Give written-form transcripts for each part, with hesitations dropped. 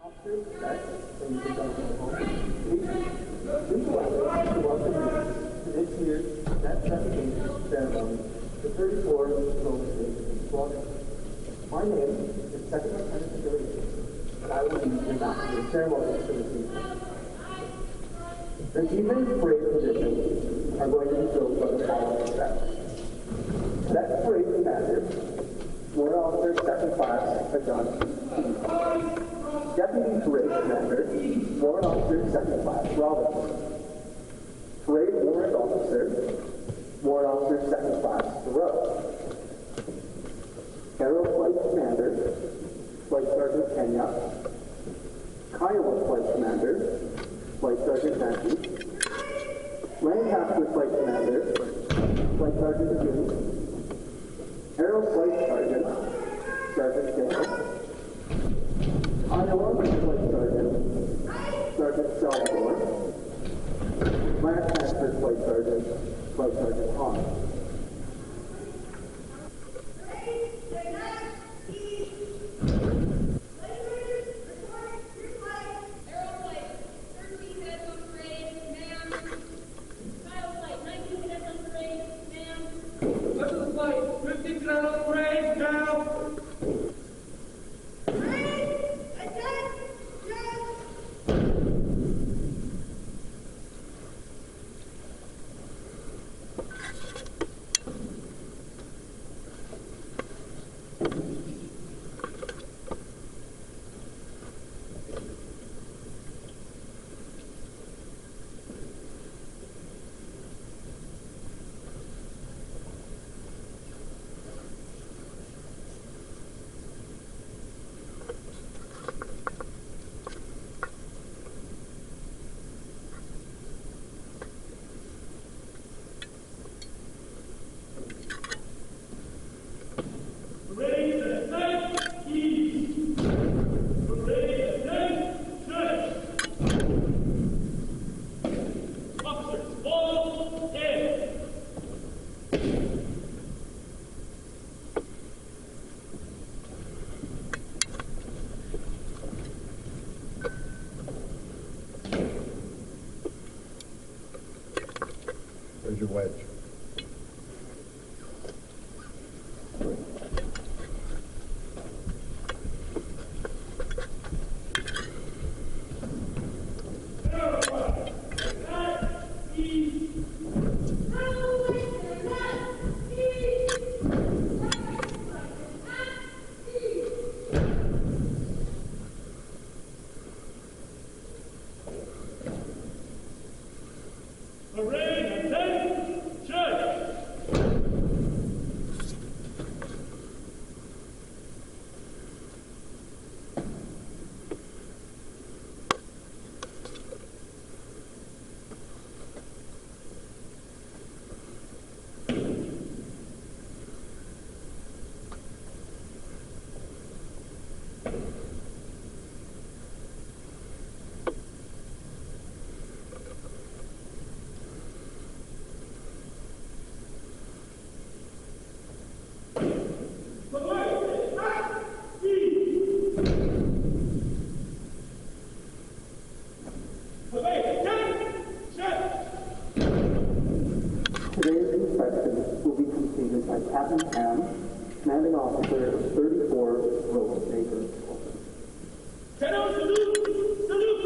Officers, cadets, and please allow us to welcome you to this year's Cadet Certification Ceremony, the 34th Roland Squadron. My name is Second Lieutenant McGill-Yates, and I will be the master of ceremonies for this evening. This evening's parade positions are going to be filled by the following steps. Cadet Parade Commander, Warrant Officer Second Class John. Deputy Parade Commander, Warrant Officer Second Class Roland. Parade Warrant Officer, Warrant Officer Second Class Thoreau. Aero Flight Commander, Flight Sergeant Kenya. Kiowa Flight Commander, Flight Sergeant Matthew. Lancaster Flight Commander, Flight Sergeant Groome. Aero Flight Sergeant, Sergeant Cadet. Iowa Flight Sergeant, Sergeant Salvador. Lancaster Flight Sergeant, Flight Sergeant Hahn. There's your wedge. Today's inspection will be completed by Captain Towers, Commanding Officer of 34 Roland Acres. Salute! Salute!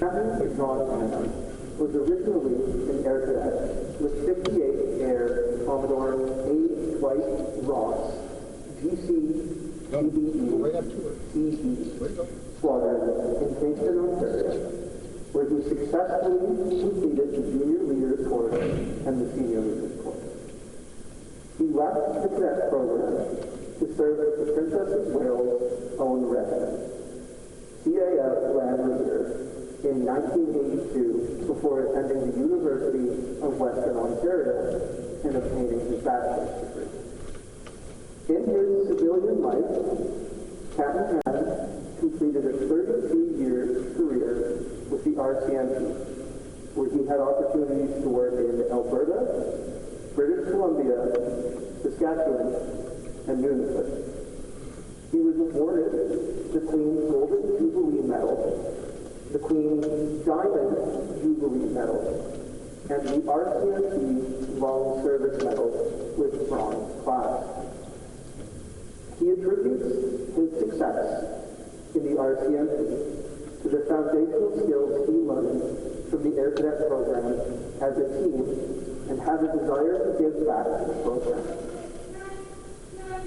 Captain Roland was originally an air cadet with 58 Air Commodore A. Dwight Ross, GC Right up to it. Squadron in Kingston, Ontario, where he successfully completed the Junior Leaders Course and the Senior Leaders Course. He left the cadet program to serve as the Princess of Wales' own resident, CAF Land Reserve, in 1982 before attending the University of Western Ontario and obtaining his bachelor's degree. In his civilian life, Captain Ham completed a 32-year career with the RCMP, where he had opportunities to work in Alberta, British Columbia, Saskatchewan, and Nunavut. He was awarded the Queen's Golden Jubilee Medal, the Queen's Diamond Jubilee Medal, and the RCMP Long Service Medal with bronze class. He attributes his success in the RCMP to the foundational skills he learned from the Air Cadet program as a team and has a desire to give back to the program.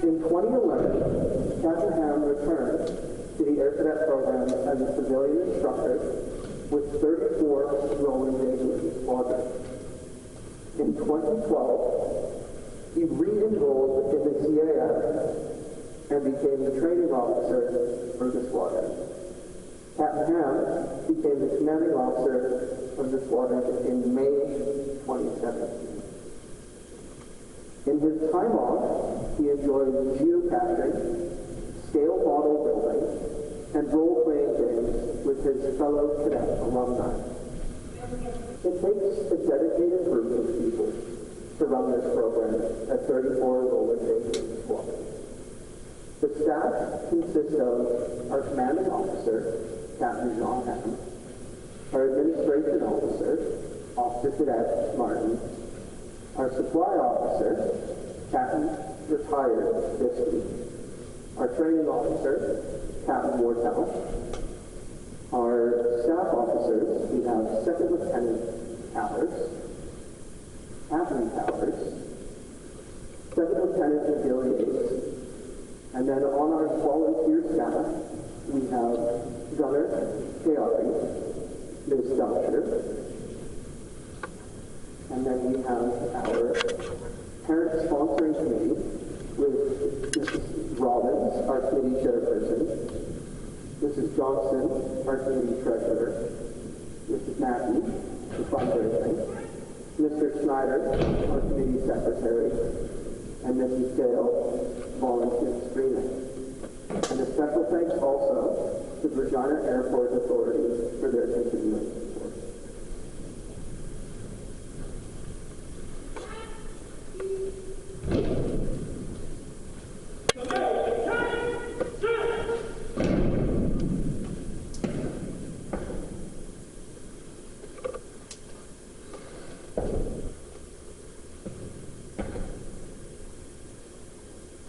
In 2011, Captain Ham returned to the Air Cadet program as a civilian instructor with 34 Roland Daily Squadron. In 2012, he re-enrolled in the CAF and became the training officer for the squadron. Captain Ham became the commanding officer of the squadron in May 2017. In his time off, he enjoyed geocaching, scale model building, and role-playing games with his fellow cadet alumni. It takes a dedicated group of people to run this program at 34 Roland Daily Squadron. The staff consists of our commanding officer, Captain John Ham, our administration officer, Officer Cadet Martin, our supply officer, Captain Retired this week, our training officer, Captain Wartell, our staff officers, we have Second Lieutenant Towers, Captain Towers, Second Lieutenant McGill-Yates, and then on our volunteer staff, we have Gunner Chaotic, Ms. Dutcher, and then we have our parent sponsoring committee with Mrs. Rollins, our committee chairperson, Mrs. Johnson, our committee treasurer, Mrs. Mackey, the fundraising, Mr. Snyder, our committee secretary, and Mrs. Dale, volunteer screening. And a special thanks also to Regina Airport Authority for their continuing support.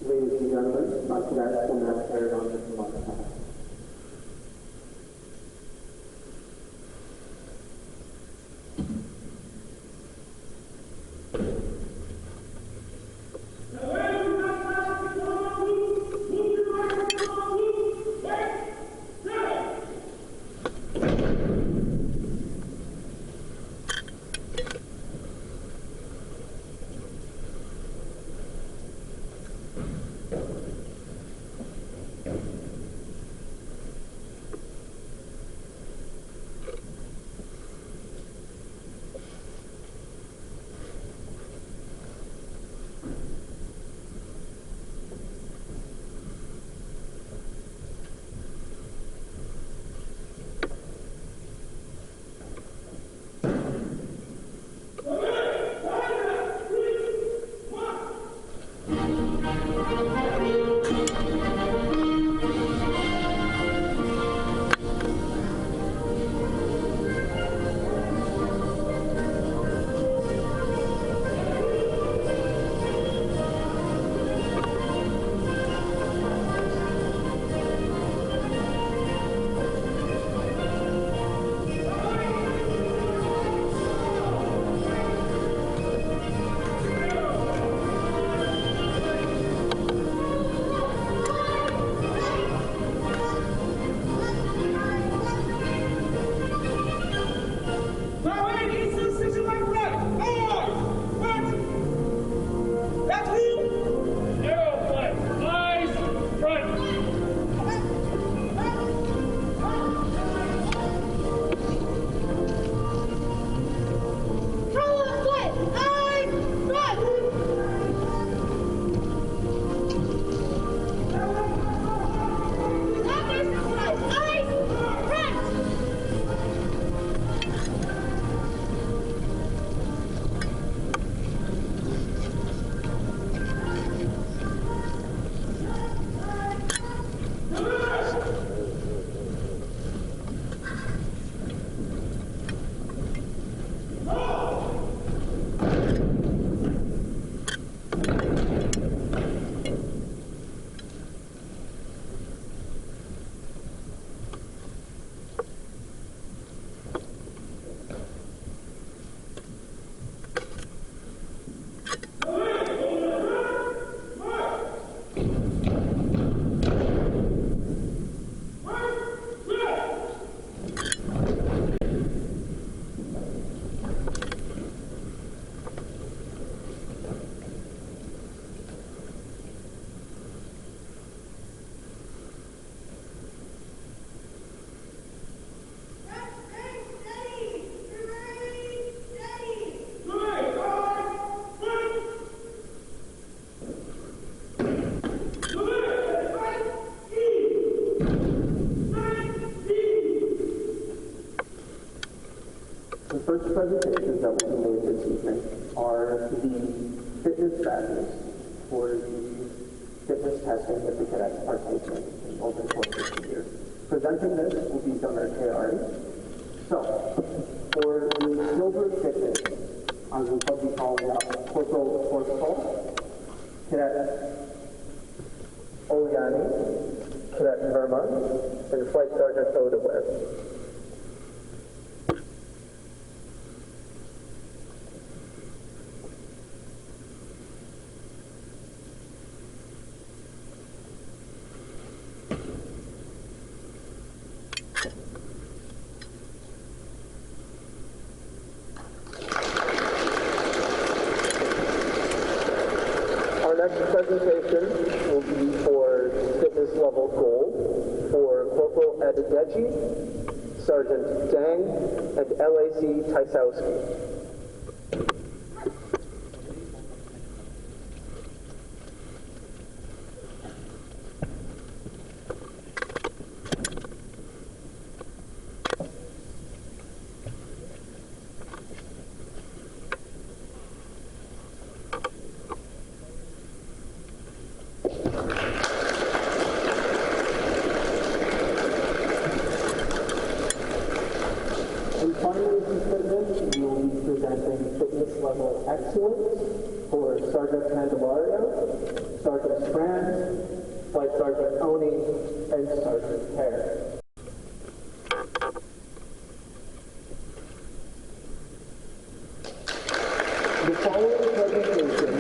Ladies and gentlemen, my cadets will now carry on with the march past. fitness badges for the fitness testing that the cadets partake in over the course of the year. Presenting this will be Gunner Kayari. So, for the silver fitness, I will be calling out Corporal Horsfall, Cadet Oliani, Cadet Verma, and Flight Sergeant Odaware. Our next presentation will be for fitness level gold for Corporal Adedeji, Sergeant Dang, and LAC Tysowski. And finally, we will be presenting fitness level excellence for Sergeant Candelario, Sergeant Strand, Flight Sergeant Oni, and Sergeant Hare. The following presentation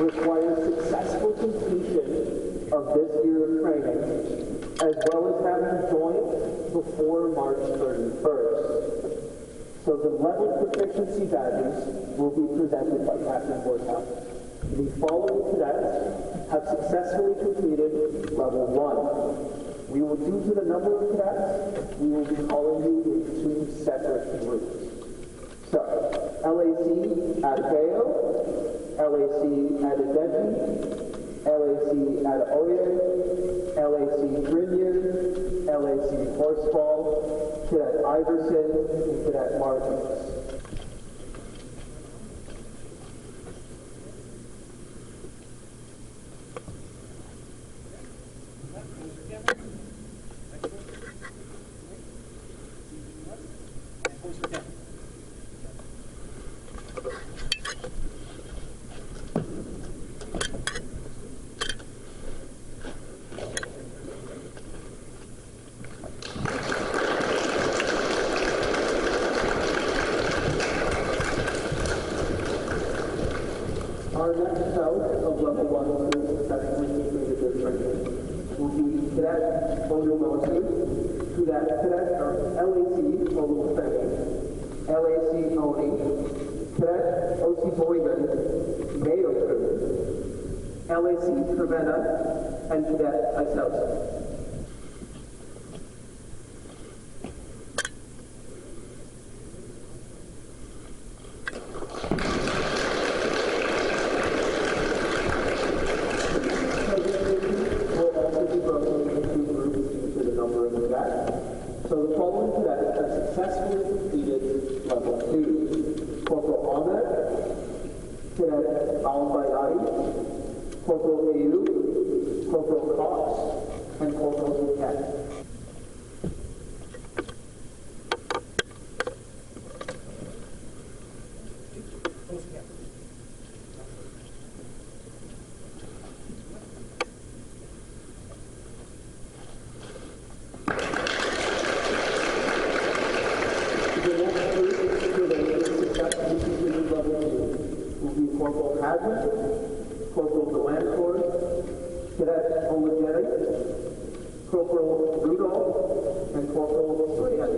requires successful completion of this year of training, as well as having joined before March 31st. So the level proficiency badges will be presented by Captain Workhouse. The following cadets have successfully completed level 1. We will, due to the number of cadets, we will be calling you in 2 separate groups. So, LAC Adeo, LAC Adedeji, LAC Adeoye, LAC Grenier, LAC Horsfall, Cadet Iverson, and Cadet Martins. Our next bout of level 1 who successfully completed this training will be Cadet Oyomosu, Cadet LAC Olufemi, LAC Oni, Cadet Osi Boyman, Mayoku, LAC Trevena, and Cadet Isausa. So the following cadets have successfully completed level 2. Corporal Ahmed, Cadet Al-Bayadi, Corporal Ayu, Corporal Cox, and Corporal Buket. Corporal Hadley, Corporal Delancourt, Cadet Olajeri, Corporal Rudolph, and Corporal Soyet.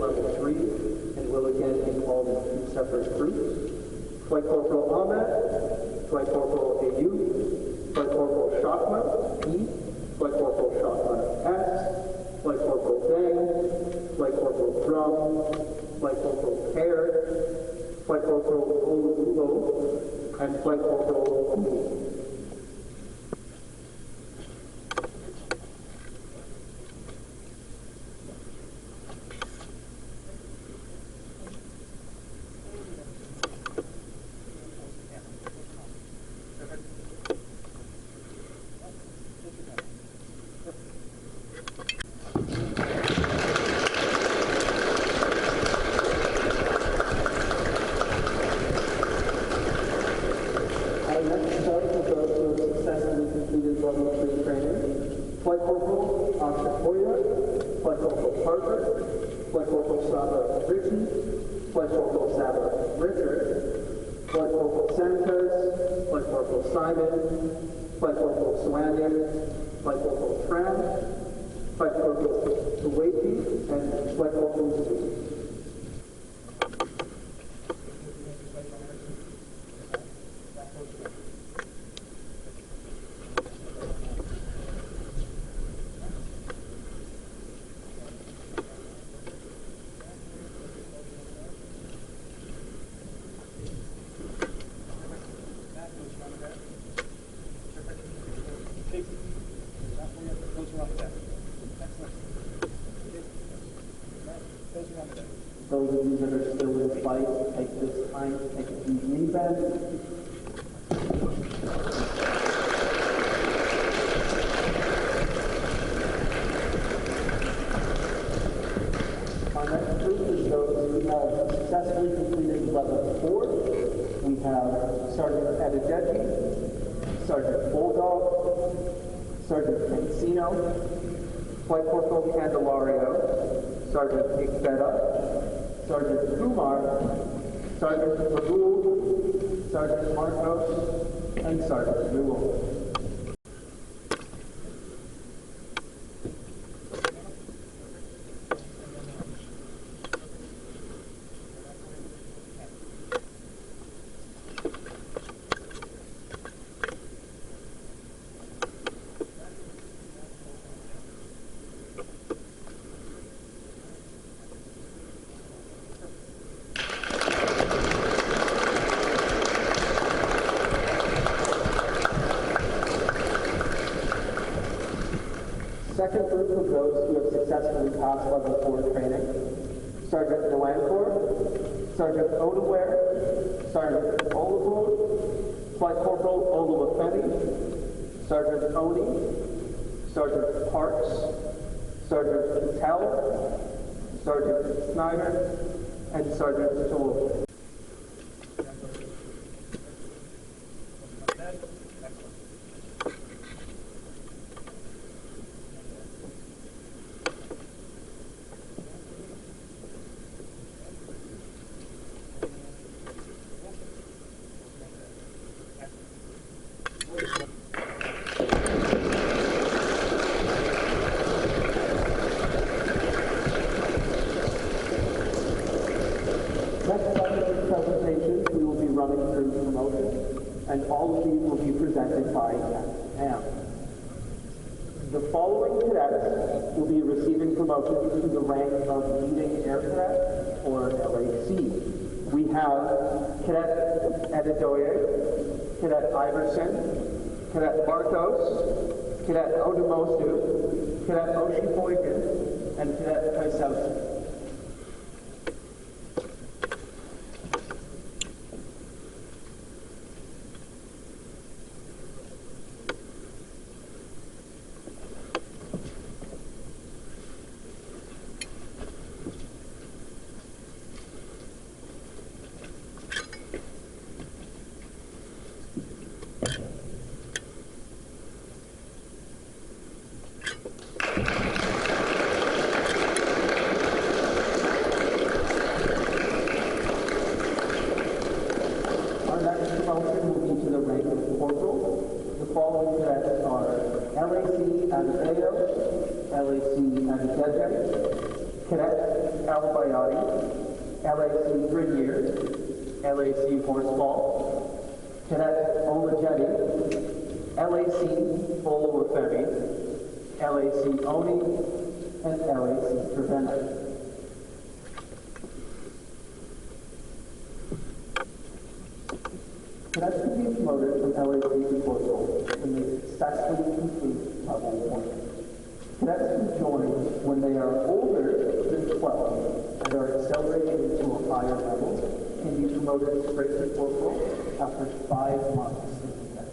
level 3 and will again be called in 2 separate groups. Flight Corporal Ahmed, Flight Corporal Ayub, Flight Corporal Shakma, E, Flight Corporal Shakma S, Flight Corporal Bang, Flight Corporal Drum, Flight Corporal Care, Flight Corporal Olubulo, and Flight Corporal Omi. Flight Corporal Ashakoya, Flight Corporal Parker, Flight Corporal Saba Richie, Flight Corporal Saba Richard, Flight Corporal Sanchez, Flight Corporal Simon, Flight Corporal Swanyan, Flight Corporal Tran, Flight Corporal Tuwaipi, and Flight Corporal Zhu. Those of you that are still in flight, take this time to take a deep knee bend. Our next group is those who have successfully completed level 4. We have Sergeant Adedeji, Sergeant Bulldog, Sergeant Cancino, Flight Corporal Candelario, Sergeant Igbeta, Sergeant Kumar, Sergeant Magul, Sergeant Marcos, and Sergeant Newell. Second group of those who have successfully passed level 4 training: Sergeant Noankor, Sergeant Odaware, Sergeant Olabul, Flight Corporal Oluwafemi, Sergeant Oni, Sergeant Parks, Sergeant Patel, Sergeant Snyder, and Sergeant Toole. And all of these will be presented by Pam. The following cadets will be receiving promotion to the rank of Leading Air Cadet, or LAC. We have Cadet Adedoye, Cadet Iverson, Cadet Marcos, Cadet Odumosu, Cadet Oshiboykin, and Cadet Kaisausi. Albayati, LAC Grenier, LAC Horseball, Cadet Olajetti, LAC Olawafemi, LAC Oni, and LAC Trevena. Cadets can be promoted from LAC to corporal when they successfully complete level 1. Cadets can join when they are older than 12 and are accelerated into a higher level, can be promoted straight to corporal after 5 months in the cadet.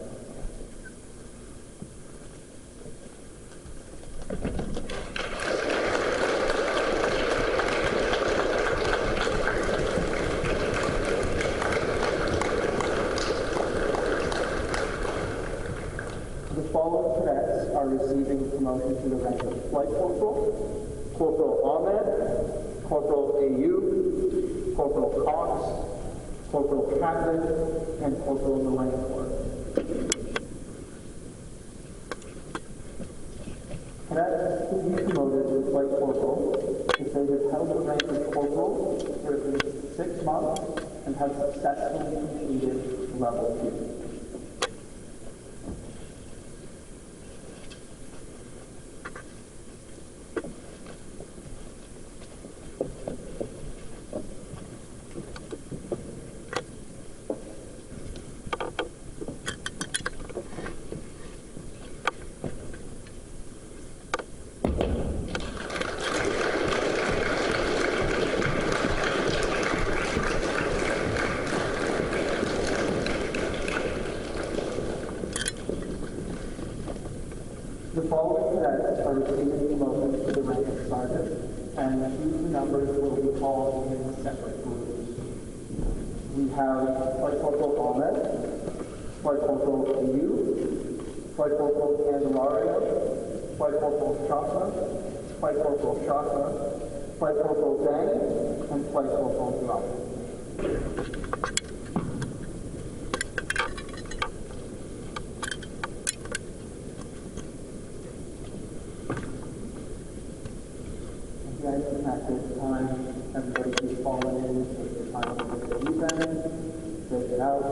The following cadets are receiving promotion to the rank of Flight Corporal: Corporal Ahmed, Corporal AU, Corporal Cox, Corporal Kaplan, and Corporal Melancor. Cadets can be promoted to Flight Corporal if they have held the rank of Corporal for at least 6 months and have successfully completed Level 2. The following cadets are receiving promotions to the rank of sergeant, and these numbers will be called in separate groups. We have Flight Corporal Ahmed, Flight Corporal AU, Flight Corporal Candelario, Flight Corporal Shaka, Flight Corporal Shaka, Flight Corporal Zhang, and Flight Corporal Drum. Again, at this time, everybody who's fallen in, take your time to take the loop end, take it out,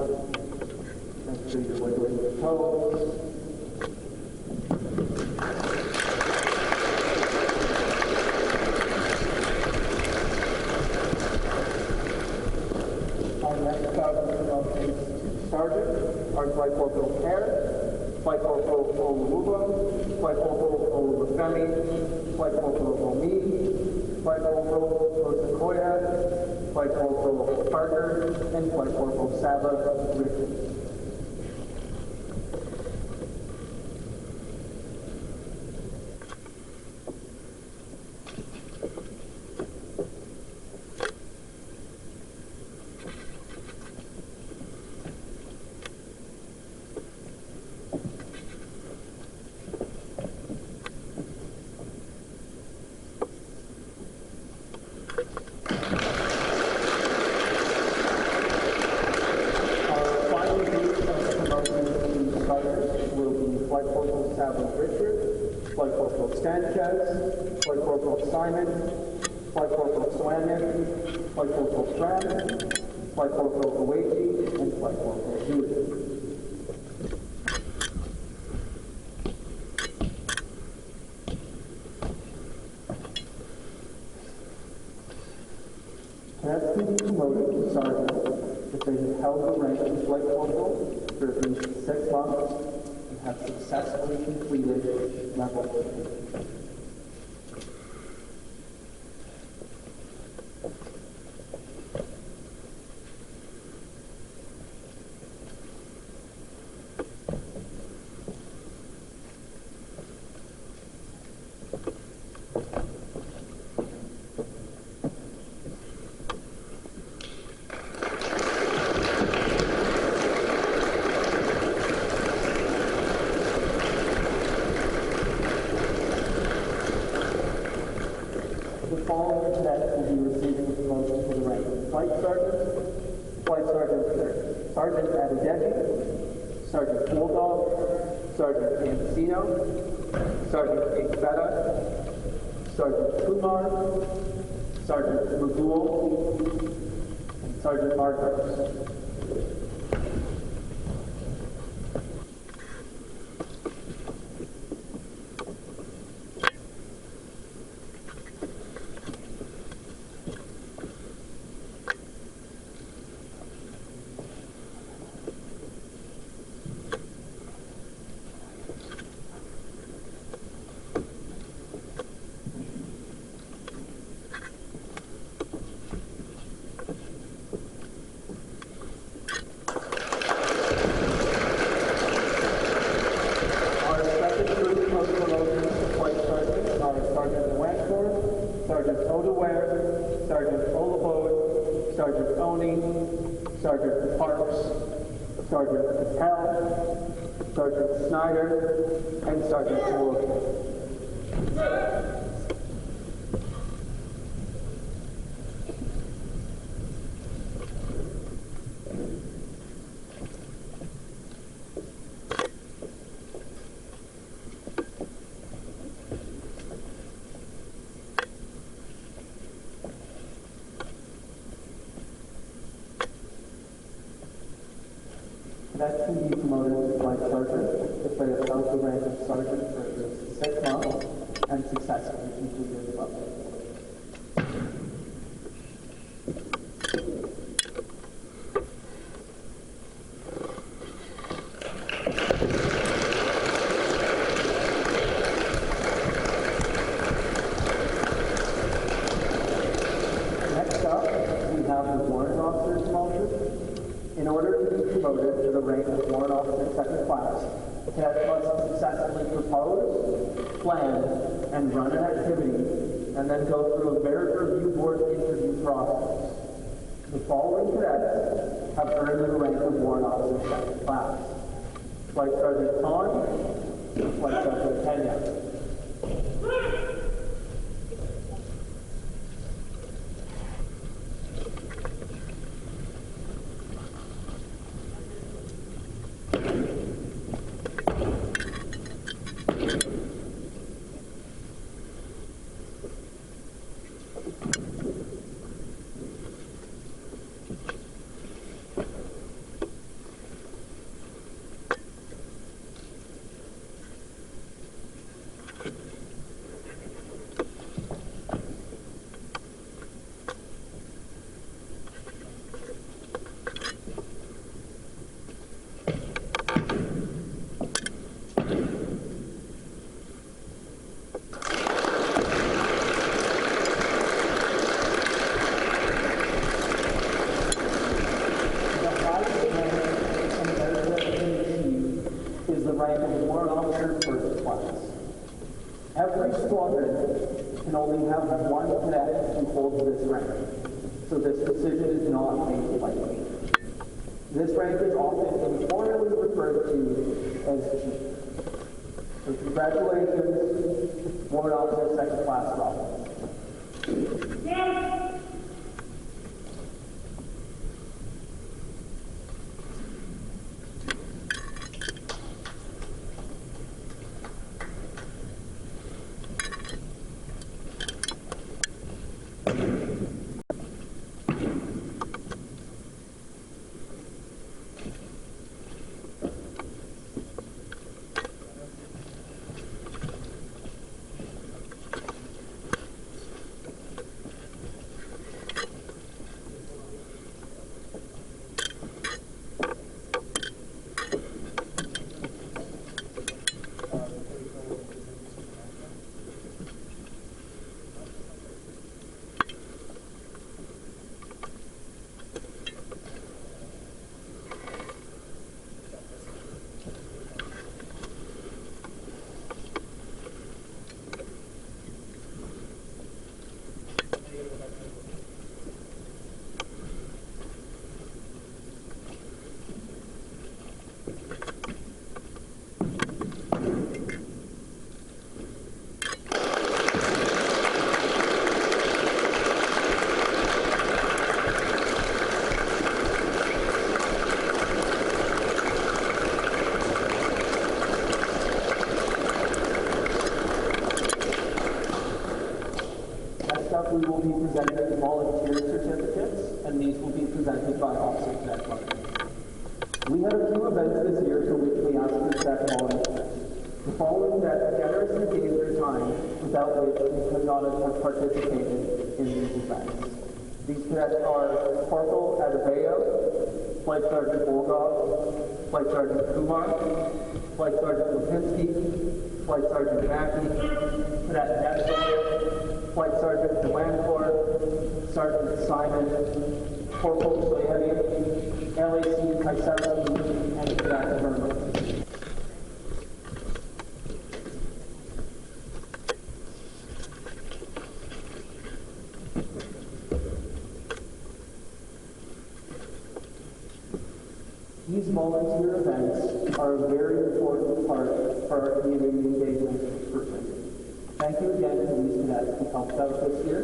make sure you're wiggling your toes. Our next promotions: Sergeant, our Flight Corporal Care, Flight Corporal Oluwa, Flight Corporal Olufemi, Flight Corporal Omi, Flight Corporal Osekoya, Flight Corporal Parker, and Flight Corporal Saba Richards. Flight Corporal Sanchez, Flight Corporal Simon, Flight Corporal Swanin, Flight Corporal Stratton, Flight Corporal Uwechi, and Flight Corporal Hewitt. Cadets can be promoted to sergeant if they have held the rank of Flight Corporal for at least 6 months and have successfully completed level 2. The following cadets will be receiving promotion to the rank of Flight Sergeant, Flight Sergeant Sergeant Adedeji, Sergeant Bulldog, Sergeant Campesino, Sergeant Igbeta, Sergeant Kumar, Sergeant McGill, and Sergeant Marcos. Sergeant Parks, Sergeant Patel, Sergeant Snyder, and Sergeant Roland. That can be promoted to flight sergeant if they have held the rank of sergeant for at least 6 months and successfully completed the level. Next up, we have the warrant officer's promotion. In order to be promoted to the rank of warrant officer second class, the cadet must successfully propose, plan, and run an activity, and then go through a merit review board interview process. The following cadets have earned the rank of warrant officer second class: Flight Sergeant Kahn, Flight Sergeant Kenya. Every squadron can only have one cadet who holds this rank, so this decision is not made lightly. This rank is often informally referred to as chief. So congratulations, Warrant Officer Second Class Roland. Next up, we will be presenting volunteer certificates, and these will be presented by Officer Cadet Martin. We had a few events this year for which we asked for cadet volunteers. The following that generously gave their time, without which we could not have participated in these events. These cadets are Corporal Adebayo, Flight Sergeant Bulgov, Flight Sergeant Kumar, Flight Sergeant Lipinski, Flight Sergeant Mackey, Cadet Netzel, Flight Sergeant Dewancourt, Sergeant Simon, Corporal Soyeri, LAC Kaisarski, and Cadet Verma. These volunteer events are a very important part for our community engagement recruitment. Thank you again to these cadets who helped out this year,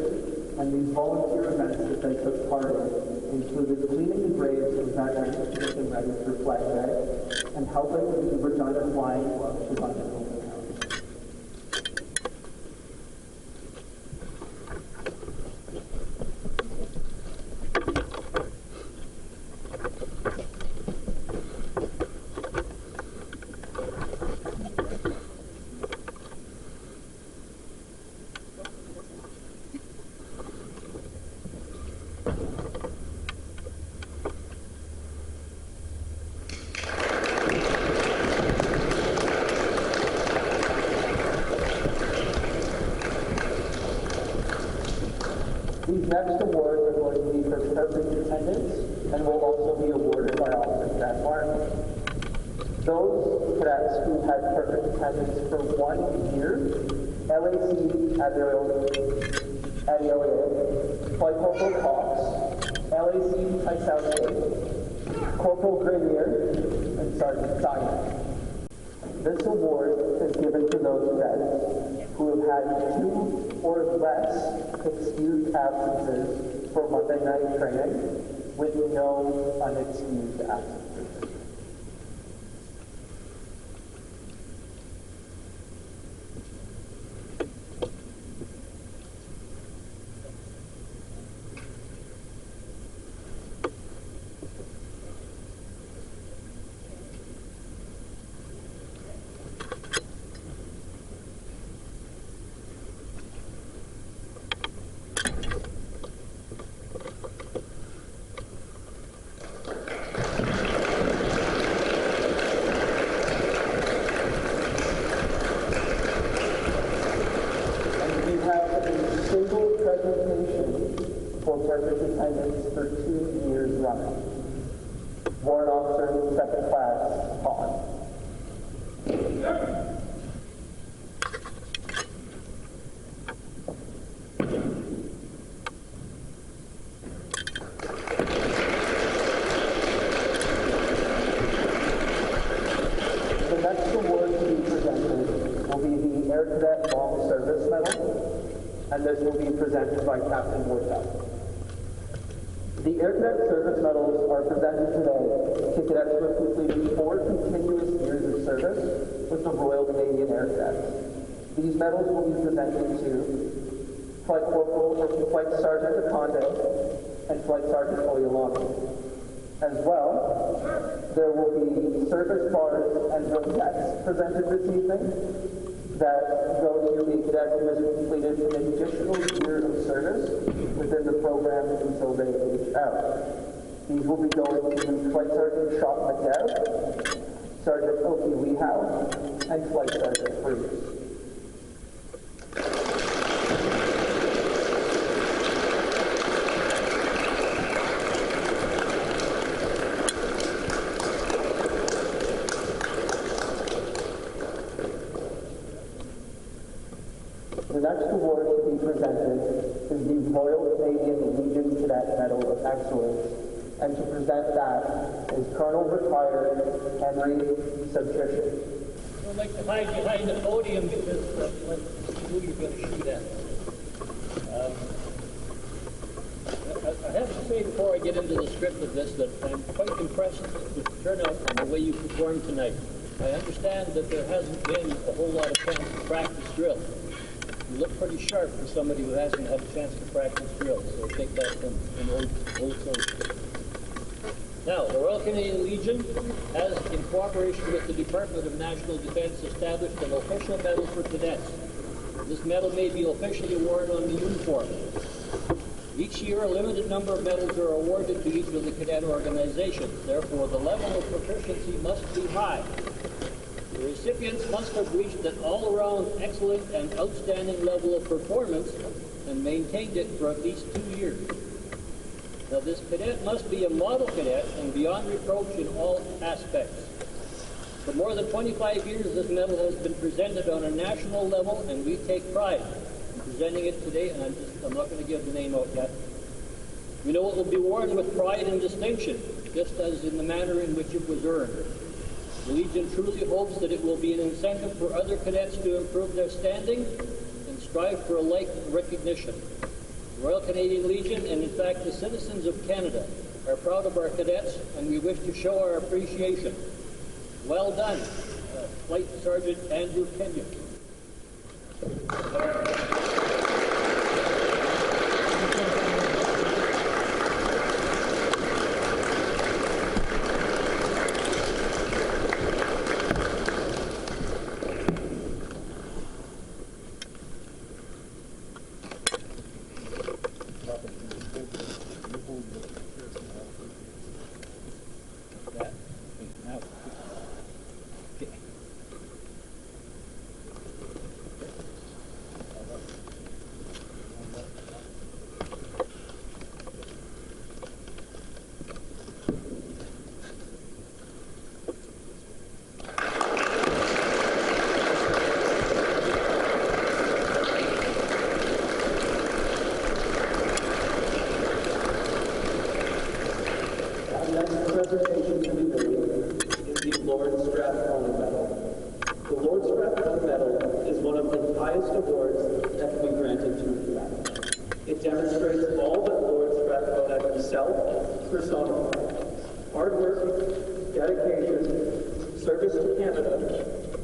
and these volunteer events that they took part in included cleaning the graves of veterans getting ready for Flag Day and helping with the Regina Flying Club to run an open house. These next awards are going to be for perfect attendance and will also be awarded by Officer Cadet Martin. Those cadets who had perfect attendance for 1 year, LAC Adeoye, Flight Corporal Cox, LAC Kaisauske, Corporal Grenier, and Sergeant Simon. This award is given to those cadets who have had 2 or less excused absences for Monday night training with no unexcused absences. Presentation for perfect attendance for 2 years running. Warrant Officer, Second Class, Pond. The next award to be presented will be the Air Cadet Long Service Medal, and this will be presented by Captain Worthell. The Air Cadet Service Medals are presented today to cadets who have completed 4 continuous years of service with the Royal Canadian Air Cadets. These medals will be presented to Flight Corporal or Flight Sergeant Akonde and Flight Sergeant Oyolami. As well, there will be service bars and rosettes presented this evening that go to the cadet who has completed an additional year of service within the program until they age out. These will be going to Flight Sergeant Shop McGill, Sergeant Oki Wehow, and Flight Sergeant Bruce. The next award to be presented is the Royal Canadian Legion Cadet Medal of Excellence, and to present that is Colonel Retired Henry Subtrition. I'd like to hide behind the podium because let's see who you're going to shoot at. I have to say before I get into the script of this that I'm quite impressed with the turnout and the way you performed tonight. I understand that there hasn't been a whole lot of chance to practice drill. You look pretty sharp for somebody who hasn't had a chance to practice drills, so take that from an old soldier. Now, the Royal Canadian Legion has, in cooperation with the Department of National Defence, established an official medal for cadets. This medal may be officially worn on the uniform. Each year, a limited number of medals are awarded to each of the cadet organizations. Therefore, the level of proficiency must be high. The recipients must have reached an all-around excellent and outstanding level of performance and maintained it for at least 2 years. Now, this cadet must be a model cadet and beyond reproach in all aspects. For more than 25 years, this medal has been presented on a national level, and we take pride in presenting it today, and I'm not going to give the name out yet. We know it will be worn with pride and distinction, just as in the manner in which it was earned. The Legion truly hopes that it will be an incentive for other cadets to improve their standing and strive for a like recognition. The Royal Canadian Legion, and in fact the citizens of Canada, are proud of our cadets, and we wish to show our appreciation. Well done, Flight Sergeant Andrew Kenyon.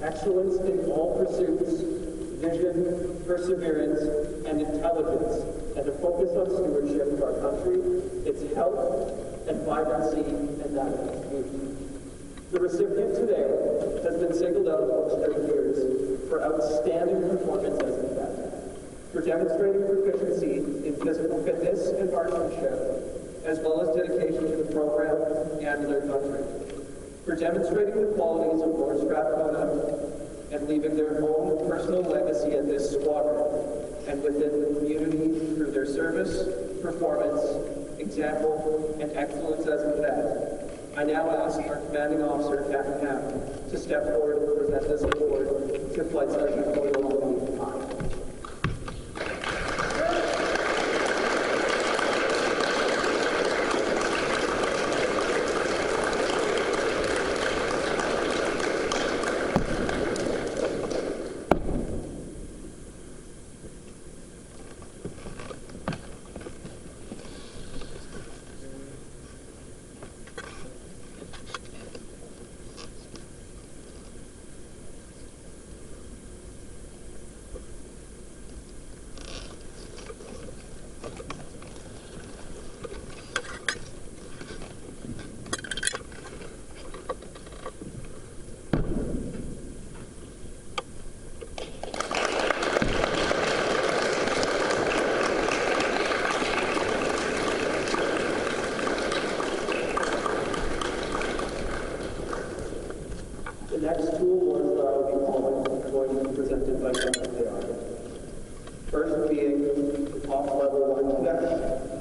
Excellence in all pursuits, vision, perseverance, and intelligence, and a focus on stewardship of our country, its health, and vibrancy, and that of its youth. The recipient today has been singled out for 30 years for outstanding performance as a cadet, for demonstrating proficiency in physical fitness and marksmanship, as well as dedication to the program and their country, for demonstrating the qualities of Lord Strathcona and leaving their own personal legacy at this squadron and within the community through their service, performance, example, and excellence as a cadet. I now ask our commanding officer, Capt Towers, to step forward and present this award to Flight Sergeant Roland.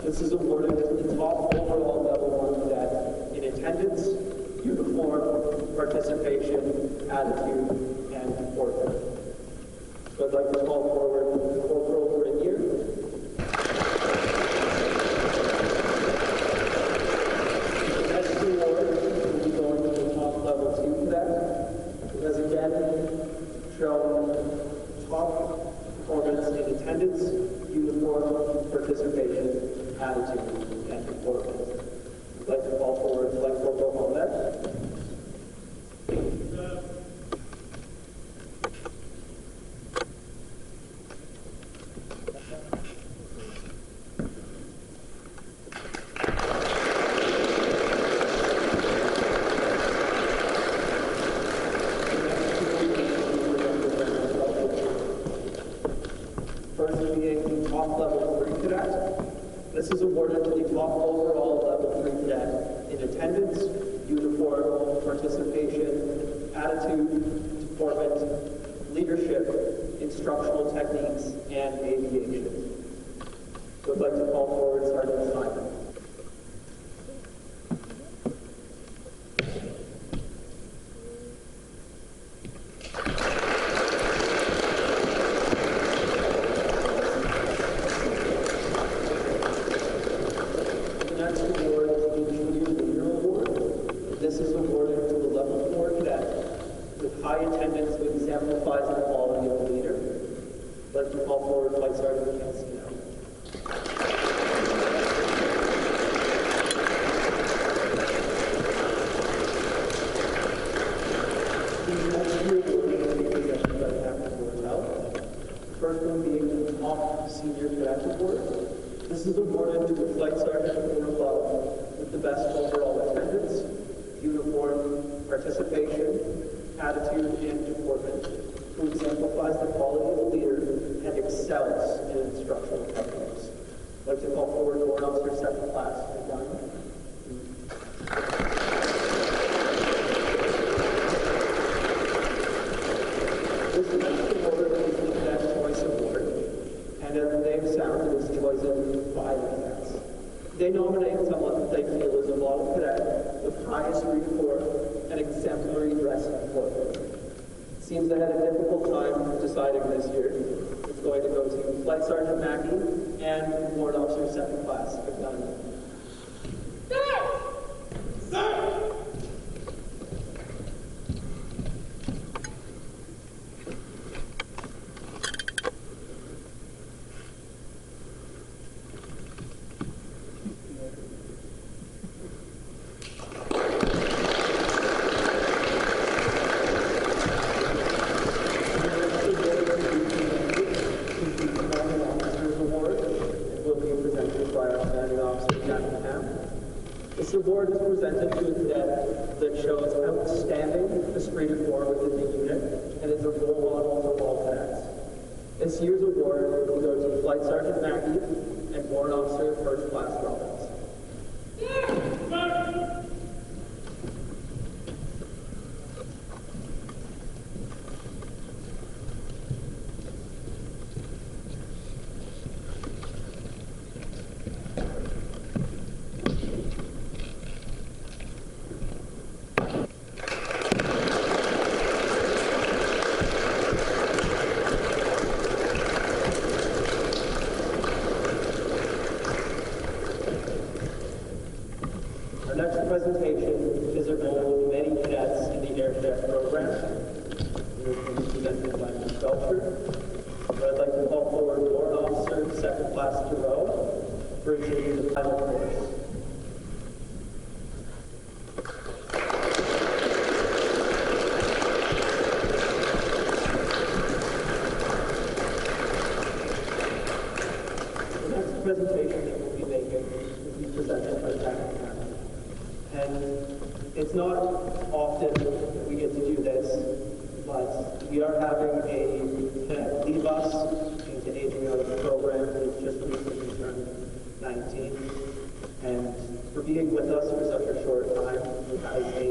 This is awarded to the top overall level 1 cadet in attendance, uniform, participation, attitude, and performance. So I'd like to call forward Corporal Grenier. The next award will be going to the top level 2 cadet, who has again shown top performance in attendance, uniform, participation, attitude, and performance. I'd like to call forward Flight Corporal Roland. Cadet. This is awarded to the top overall level 3 cadet in attendance, uniform, participation, attitude, deportment, leadership, instructional techniques, and aviation. Would like to call forward Sergeant Simon. This is awarded to the level 4 cadet with high attendance who exemplifies the quality of a leader. I'd like to call forward Flight Sergeant Cancino. The next year will be presented by Captain Towers. The first one being the top senior cadet award. This is awarded to the Flight Sergeant or above with the best overall attendance, uniform, participation, attitude, and deportment, who exemplifies the quality of a leader and excels in instructional techniques. I'd like to call forward Warrant Officer Second Class, McGill-Yates. This next award is the Cadet Choice Award, and as the name sounds, it is chosen by the cadets. They nominate someone that they feel is a model cadet with high esprit de corps and exemplary dress and deportment. Seems they had a difficult time deciding this year. It's going to go to Flight Sergeant Mackey and Warrant Officer Second Class McDonough. This award is presented to a cadet that shows outstanding esprit de corps within the unit and is a role model for all cadets. This year's award will go to Flight Sergeant Mackey and Warrant Officer First Class Rollins. Our next presentation is a role of many cadets in the Air Cadet program. It will be presented by Ms. Belcher. But I'd like to call forward Warrant Officer Second Class Giroux for introducing the pilot course. The next presentation that we'll be making will be presented by Captain Towers. And it's not often that we get to do this, but we are having a cadet leave us into aging out of the program who's just recently turned 19. And for being with us for such a short time, he has a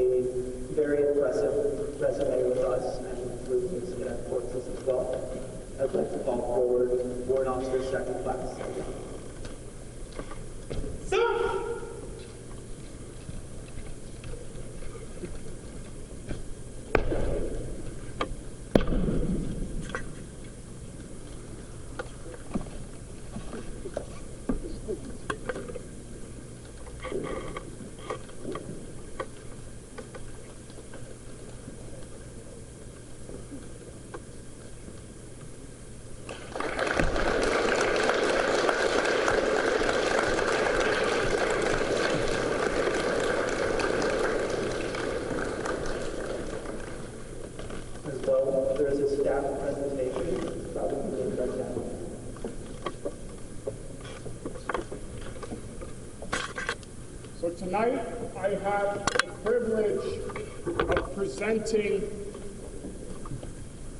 very impressive resume with us and through his cadet courses as well. I'd like to call forward Warrant Officer Second Class. There is a staff presentation, probably being right now. So tonight, I have the privilege of presenting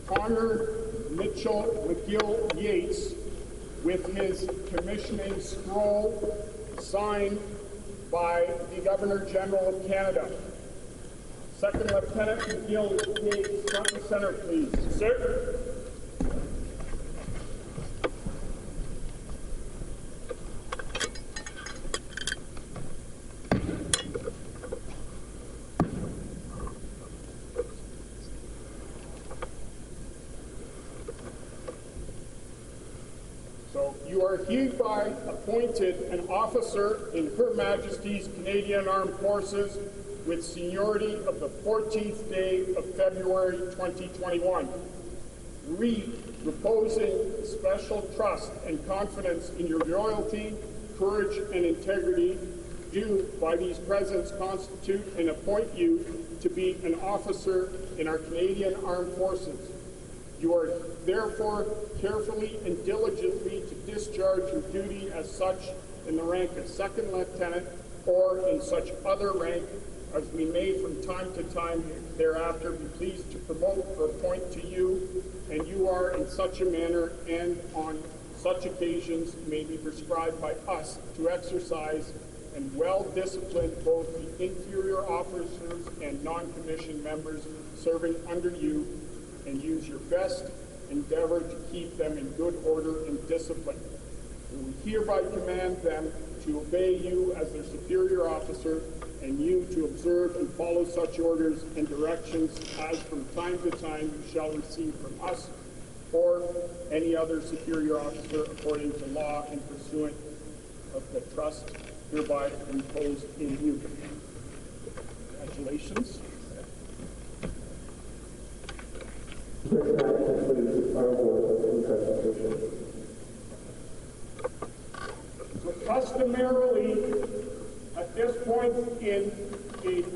Connor Mitchell McGill-Yates, with his commissioning scroll signed by the Governor General of Canada. Second Lieutenant McGill-Yates, front and center, please. Sir. So you are hereby appointed an officer in Her Majesty's Canadian Armed Forces with seniority of the 14th day of February 2021. Read, reposing special trust and confidence in your loyalty, courage, and integrity, do by these presents constitute and appoint you to be an officer in our Canadian Armed Forces. You are therefore carefully and diligently to discharge your duty as such in the rank of second lieutenant or in such other rank as we may from time to time thereafter be pleased to promote or appoint to you, and you are in such a manner and on such occasions may be prescribed by us to exercise and well discipline both the inferior officers and non-commissioned members serving under you, and use your best endeavor to keep them in good order and discipline. And we hereby command them to obey you as their superior officer, and you to observe and follow such orders and directions as from time to time you shall receive from us or any other superior officer according to law and pursuant of the trust hereby imposed in you. Congratulations. This now concludes our award and presentation. So customarily, at this point in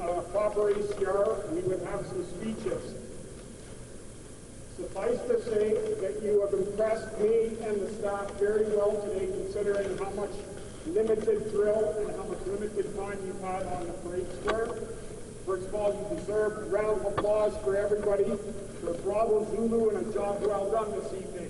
a proper ACR, we would have some speeches. Suffice to say that you have impressed me and the staff very well today, considering how much limited drill and how much limited time you've had on the parade square. First of all, you deserve a round of applause for everybody for Bravo Zulu and a job well done this evening.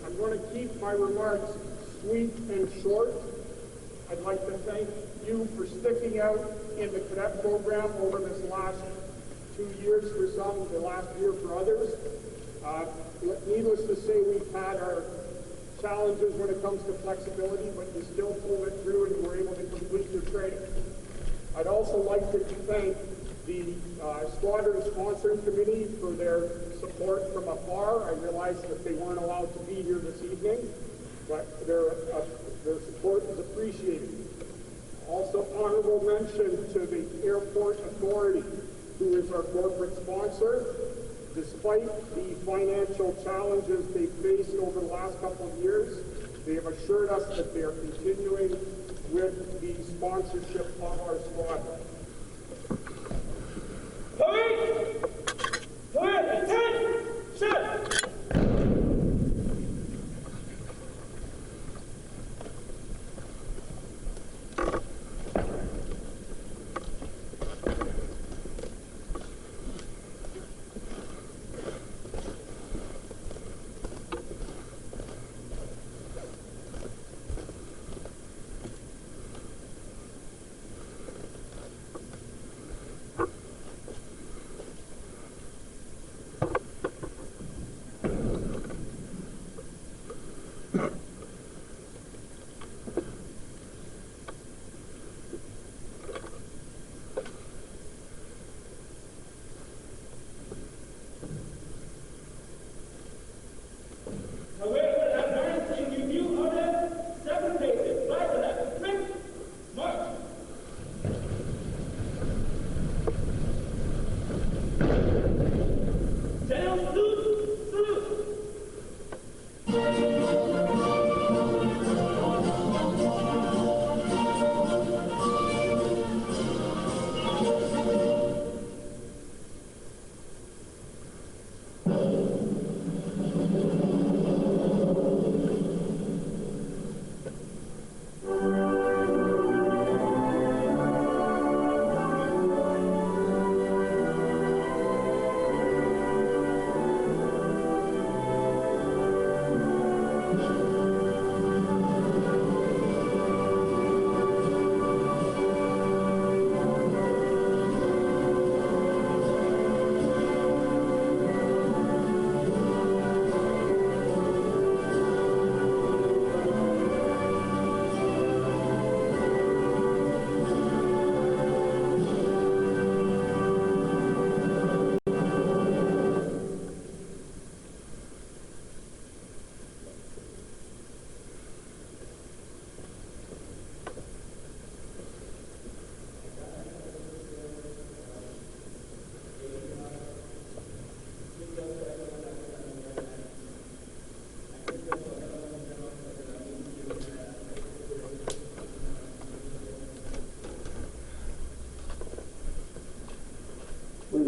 I'm going to keep my remarks sweet and short. I'd like to thank you for sticking out in the cadet program over this last 2 years for some, the last year for others. Needless to say, we've had our challenges when it comes to flexibility, but you still pulled it through and you were able to complete your training. I'd also like to thank the Squadron Sponsoring Committee for their support from afar. I realize that they weren't allowed to be here this evening, but their support is appreciated. Also, honorable mention to the Airport Authority, who is our corporate sponsor. Despite the financial challenges they faced over the last couple of years, they have assured us that they are continuing with the sponsorship of our squadron.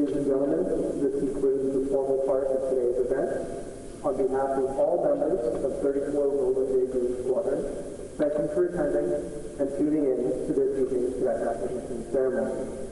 Ladies and gentlemen, this concludes the formal part of today's event. On behalf of all members of 34 Roland Groome Squadron, thank you for attending and tuning in to this evening's cadet recognition ceremony.